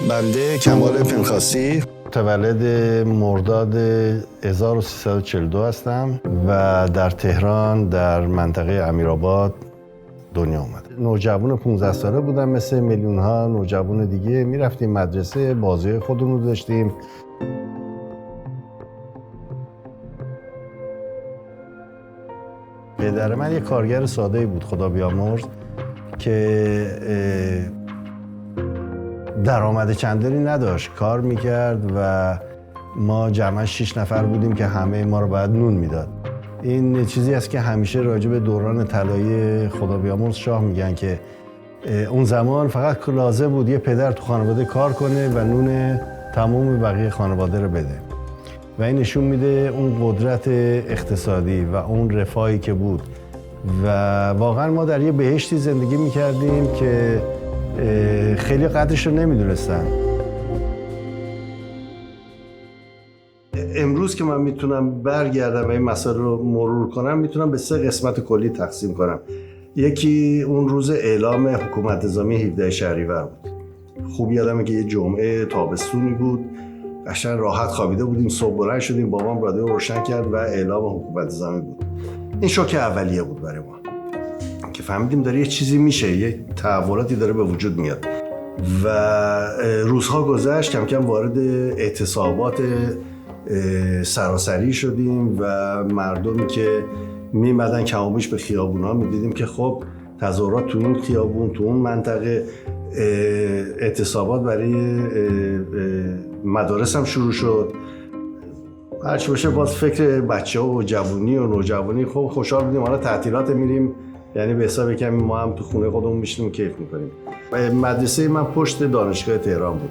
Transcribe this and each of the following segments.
بنده کمال پنخاسی متولد مرداد 1342 هستم و در تهران در منطقه امیرآباد دنیا اومدم. نوجوان 15 ساله بودم، مثل میلیون ها نوجوان دیگه میرفتیم مدرسه، بازی خودمون رو داشتیم. پدر من یه کارگر ساده‌ای بود، خدا بیامرز، که درآمد چندانی نداشت، کار میکرد و ما جمعا 6 نفر بودیم که همه ما رو باید نون میداد. این چیزی است که همیشه راجع به دوران طلایی خدا بیامرز شاه میگن که اون زمان فقط لازم بود یه پدر تو خانواده کار کنه و نون تمام بقیه خانواده رو بده و این نشون میده اون قدرت اقتصادی و اون رفاهی که بود و واقعا ما در یه بهشتی زندگی میکردیم که خیلی قدرش رو نمیدونستن. امروز که من میتونم برگردم و این مسائل رو مرور کنم، میتونم به 3 قسمت کلی تقسیم کنم. یکی اون روز اعلام حکومت نظامی 17 شهریور بود. خوب یادمه که یه جمعه تابستونی بود، قشنگ راحت خوابیده بودیم، صبح بلند شدیم، بابام رادیو روشن کرد و اعلام حکومت نظامی بود. این شوک اولیه بود برای ما که فهمیدیم داره یه چیزی میشه، یه تحولاتی داره به وجود میاد و روزها گذشت، کم کم وارد اعتصابات سراسری شدیم و مردمی که میمدن کمابیش به خیابونا میدیدیم که خب تظاهرات تو اون خیابون، تو اون منطقه، اعتصابات برای مدارس هم شروع شد. هرچی باشه باز فکر بچه ها و جوانی و نوجوانی خب خوشحال بودیم، حالا تعطیلات میریم، یعنی به حساب کمی ما هم تو خونه خودمون میشینیم و کیف میکنیم. مدرسه من پشت دانشگاه تهران بود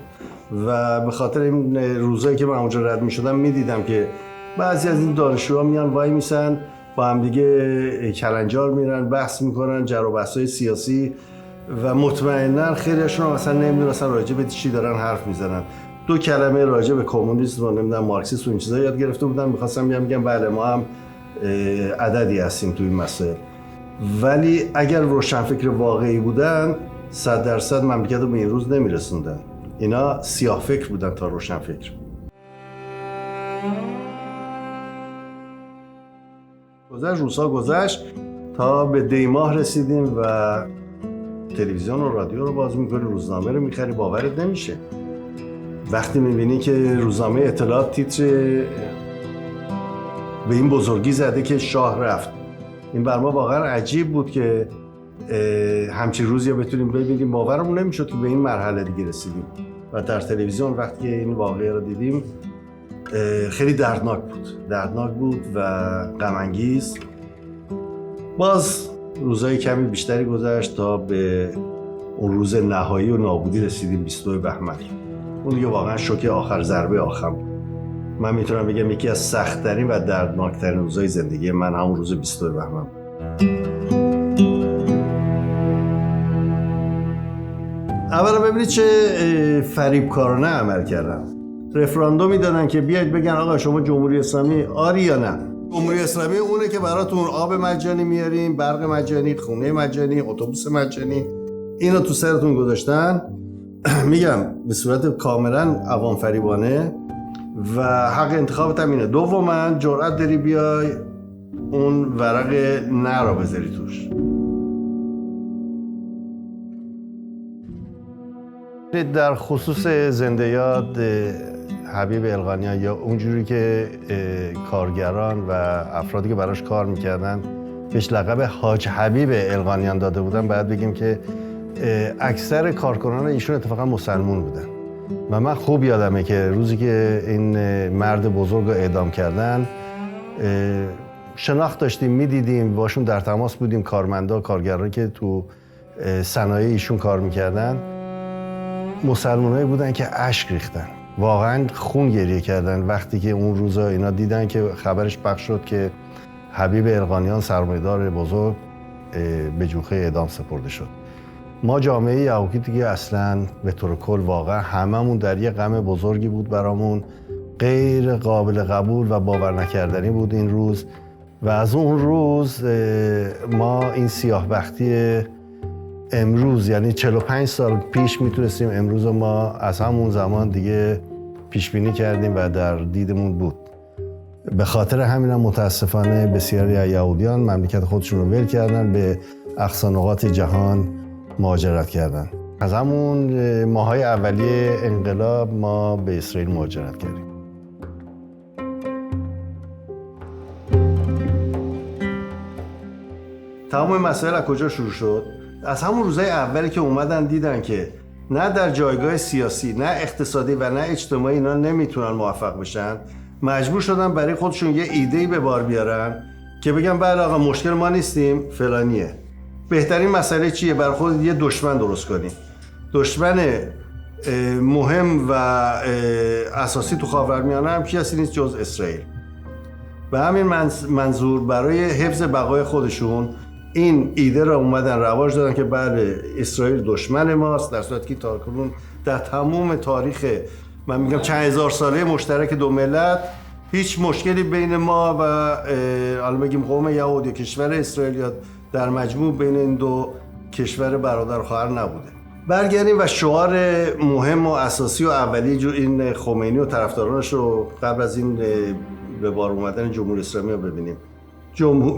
و به خاطر این روزایی که من اونجا رد میشدم میدیدم که بعضی از این دانشجوها میان وای میسن با هم دیگه کلنجار میرن، بحث میکنن، جر و بحث‌های سیاسی و مطمئنا خیلیشون اصلا نمیدونن راجع به چی دارن حرف میزنن. 2 کلمه راجع به کمونیسم و نمیدونم مارکسیسم و این چیزا یاد گرفته بودن، می‌خواستم بگم بله ما هم عددی هستیم تو این مسائل. ولی اگر روشنفکر واقعی بودن 100% مملکت رو به این روز نمیرسوندن. اینا سیاه فکر بودن تا روشنفکر. روزها گذشت تا به دیماه رسیدیم و تلویزیون و رادیو رو باز میکنی، روزنامه رو میخری، باورت نمیشه وقتی میبینی که روزنامه اطلاعات تیتر به این بزرگی زده که شاه رفت. این بر ما واقعا عجیب بود که همچین روزی رو بتونیم ببینیم، باورمون نمیشد که به این مرحله دیگه رسیدیم و در تلویزیون وقتی این واقعه رو دیدیم خیلی دردناک بود و غم انگیز. باز روزهای کمی بیشتری گذشت تا به اون روز نهایی و نابودی رسیدیم، 22 بهمن. اون دیگه واقعا شوک آخر، ضربه آخر. من میتونم بگم یکی از سخت‌ترین و دردناک‌ترین روزهای زندگی من همون روز 22 بهمن. اولا ببینید چه فریبکارانه عمل کردن. رفراندومی دادن که بیاید بگن آقا شما جمهوری اسلامی آری یا نه. جمهوری اسلامی اونه که براتون آب مجانی میاریم، برق مجانی، خونه مجانی، اتوبوس مجانی. اینو تو سرتون گذاشتن. میگم به صورت کاملا عوام فریبانه و حق انتخابت هم اینه. دوما جرأت داری بیای اون ورق نه را بذاری توش. در خصوص زنده یاد حبیب القانیان یا اونجوری که کارگران و افرادی که براش کار میکردن بهش لقب حاج حبیب القانیان داده بودن، باید بگیم که اکثر کارکنان ایشون اتفاقا مسلمون بودن و من خوب یادمه که روزی که این مرد بزرگ رو اعدام کردن شناخت داشتیم، میدیدیم، باشون در تماس بودیم، کارمندا، کارگرانی که تو صنایع ایشون کار میکردن مسلمانایی بودن که اشک ریختن، واقعا خون گریه کردن وقتی که اون روزا اینا دیدن که خبرش پخش شد که حبیب القانیان سرمایه‌دار بزرگ به جوخه اعدام سپرده شد. ما جامعه یهودی دیگه اصلا به طور کل واقعا هممون در یه غم بزرگی بود برامون، غیر قابل قبول و باور نکردنی بود این روز و از اون روز ما این سیاه‌بختی امروز یعنی 45 سال پیش میتونستیم امروز ما از همون زمان دیگه پیش بینی کردیم و در دیدمون بود. به خاطر همین هم متاسفانه بسیاری از یهودیان مملکت خودشون رو ول کردن، به اقصا نقاط جهان مهاجرت کردن. از همون ماهای اولیه انقلاب ما به اسرائیل مهاجرت کردیم. تمام مسائل از کجا شروع شد؟ از همون روزهای اولی که اومدن دیدن که نه در جایگاه سیاسی، نه اقتصادی و نه اجتماعی اینا نمیتونن موفق بشن، مجبور شدن برای خودشون یه ایده‌ای به بار بیارن که بگن بله آقا مشکل ما نیستیم، فلانیه. بهترین مسئله چیه؟ برای خود یه دشمن درست کنیم. دشمن مهم و اساسی تو خاورمیانه هم کسی نیست جز اسرائیل. به همین منظور برای حفظ بقای خودشون این ایده را اومدن رواج دادن که بله اسرائیل دشمن ماست، در صورتی که تاکنون در تمام تاریخ من میگم چند هزار ساله مشترک دو ملت هیچ مشکلی بین ما و حالا بگیم قوم یهود یا کشور اسرائیل یا در مجموع بین این دو کشور برادر خواهر نبوده. برگردیم و شعار مهم و اساسی و اولی این خمینی و طرفدارانش رو قبل از این به بار اومدن جمهوری اسلامی رو ببینیم.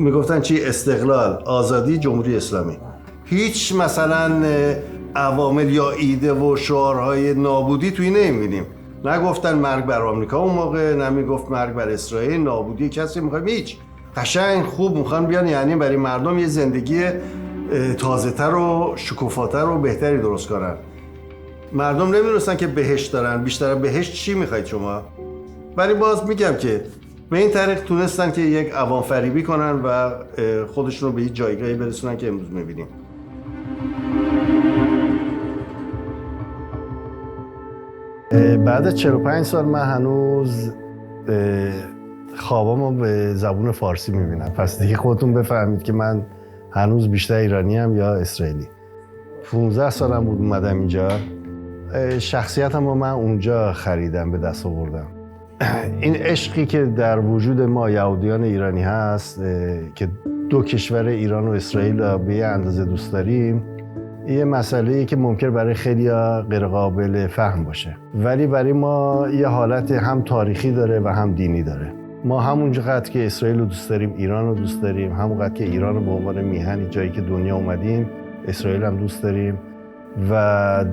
میگفتن چی؟ استقلال، آزادی، جمهوری اسلامی. هیچ مثلا عوامل یا ایده و شعارهای نابودی توی نمیبینیم. نگفتن مرگ بر آمریکا اون موقع، نمیگفت مرگ بر اسرائیل، نابودی کسی میخوایم، هیچ. قشنگ خوب میخوان بیان یعنی برای مردم یه زندگی تازه‌تر و شکوفاتر و بهتری درست کنن. مردم نمیدونستن که بهشت دارن، بیشتر بهشت چی میخواید شما؟ ولی باز میگم که به این طریق تونستن که یک عوام فریبی کنن و خودشون رو به یک جایگاهی برسونن که امروز میبینیم. بعد 45 سال من هنوز خوابامو به زبون فارسی میبینم. پس دیگه خودتون بفهمید که من هنوز بیشتر ایرانیم یا اسرائیلی. 15 سالم بود اومدم اینجا. شخصیتم رو من اونجا خریدم، به دست آوردم. این عشقی که در وجود ما یهودیان ایرانی هست که دو کشور ایران و اسرائیل به یه اندازه دوست داریم، یه مسئله‌ای که ممکن برای خیلی‌ها غیر قابل فهم باشه، ولی برای ما یه حالت هم تاریخی داره و هم دینی داره. ما همونقدر که اسرائیل رو دوست داریم، ایران رو دوست داریم، همونقدر که ایران رو به عنوان میهن جایی که دنیا اومدیم، اسرائیل هم دوست داریم و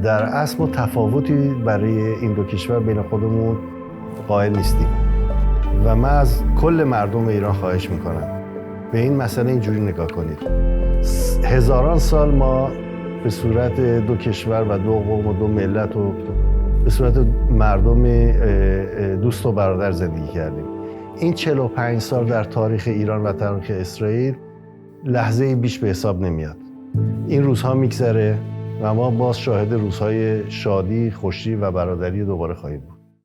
در اصل ما تفاوتی برای این دو کشور بین خودمون قائل نیستیم. و من از کل مردم ایران خواهش میکنم به این مسئله اینجوری نگاه کنید. هزاران سال ما به صورت دو کشور و دو قوم و دو ملت و به صورت مردم دوست و برادر زندگی کردیم. این 45 سال در تاریخ ایران و تاریخ اسرائیل لحظه‌ای بیش به حساب نمیاد. این روزها میگذره و ما باز شاهد روزهای شادی، خوشی و برادری دوباره خواهیم بود.